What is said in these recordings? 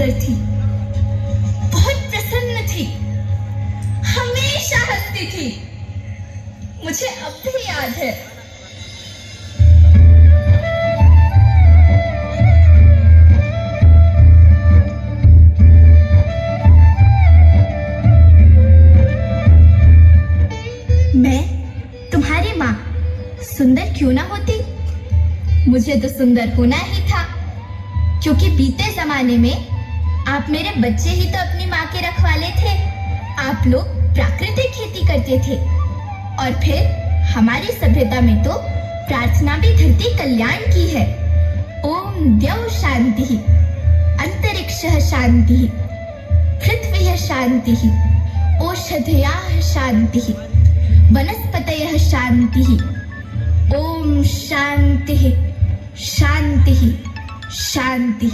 सुंदर थी, बहुत प्रसन्न थी, हमेशा हंसती थी। मुझे अब भी याद है। मैं तुम्हारी माँ सुंदर क्यों ना होती? मुझे तो सुंदर होना ही था, क्योंकि बीते जमाने में आप मेरे बच्चे ही तो अपनी माँ के रखवाले थे। आप लोग प्राकृतिक खेती करते थे, और फिर हमारी सभ्यता में तो प्रार्थना भी धरती कल्याण की है। ओम द्यौ शांति, अंतरिक्षः शांति, पृथ्वी शांति, ओषधयः शांति, वनस्पतयः शांति। ओम शांति शांति शांति।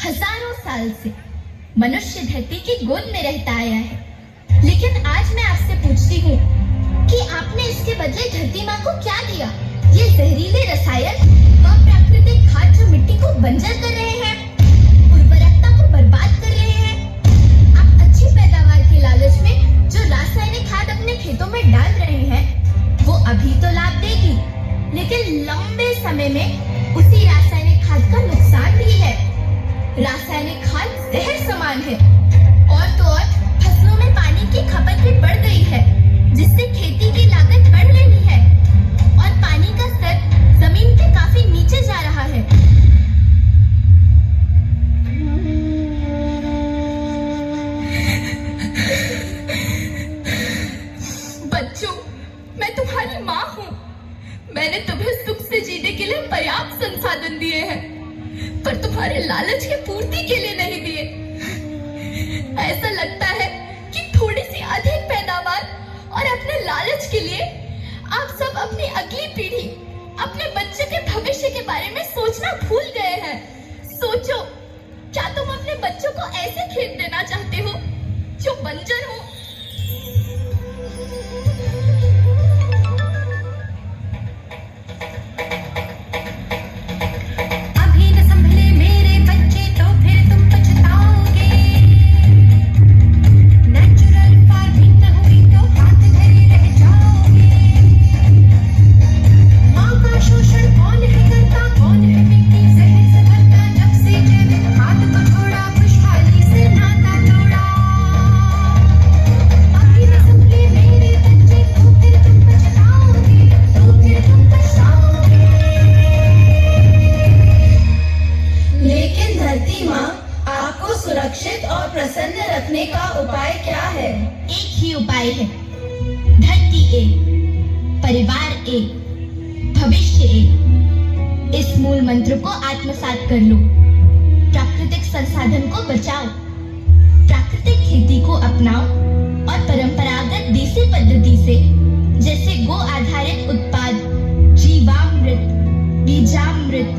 हजारों साल से मनुष्य धरती की गोद में रहता आया है, लेकिन आज मैं आपसे पूछती हूँ कि आपने इसके बदले धरती माँ को क्या दिया? ये जहरीले रसायन व प्राकृतिक खाद जो मिट्टी को बंजर कर रहे हैं, उर्वरकता को बर्बाद कर रहे हैं। आप अच्छी पैदावार के लालच में जो रासायनिक खाद अपने खेतों में डाल रहे हैं, वो अभी तो लाभ देगी, लेकिन लंबे समय में उसी रासायनिक खाद का नुकसान भी है। रासायनिक खाद जहर समान है, और तो और फसलों में पानी की खपत भी बढ़ गई है, जिससे खेती की लागत बढ़ रही है और पानी का स्तर जमीन के काफी नीचे जा रहा है। बच्चों, मैं तुम्हारी माँ हूँ। मैंने तुम्हें सुख से जीने के लिए पर्याप्त संसाधन दिए हैं, पर तुम्हारे लालच की पूर्ति के लिए नहीं दिए। ऐसा लगता है कि थोड़ी सी अधिक पैदावार और अपने लालच के लिए आप सब अपनी अगली पीढ़ी, अपने बच्चे के भविष्य के बारे में सोचना भूल गए हैं। सोचो, क्या तुम अपने बच्चों को ऐसे खेत देना चाहते हो जो बंजर हो? सुरक्षित और प्रसन्न रखने का उपाय क्या है? एक ही उपाय है, धरती एक, परिवार एक, भविष्य एक। इस मूल मंत्र को आत्मसात कर लो। प्राकृतिक संसाधन को बचाओ, प्राकृतिक खेती को अपनाओ और परंपरागत देसी पद्धति से, जैसे गो आधारित उत्पाद, जीवामृत, बीजामृत,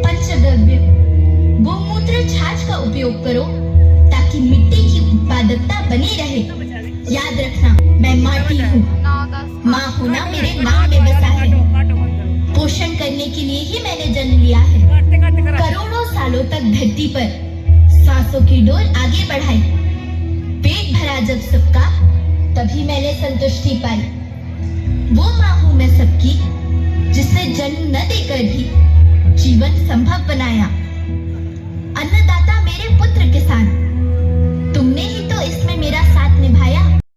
पंचगव्य, गोमूत्र, छाछ का उपयोग करो, ताकि मिट्टी की उत्पादकता बनी रहे। याद रखना, मैं माटी हूँ। माँ होना मेरे नाम में बसा है। पोषण करने के लिए ही मैंने जन्म लिया है। करोड़ों सालों तक धरती पर सांसों की डोर आगे बढ़ाई। पेट भरा जब सबका, तभी मैंने संतुष्टि पाई। वो माँ हूँ मैं सबकी, जिसने जन्म न देकर भी जीवन संभव बनाया।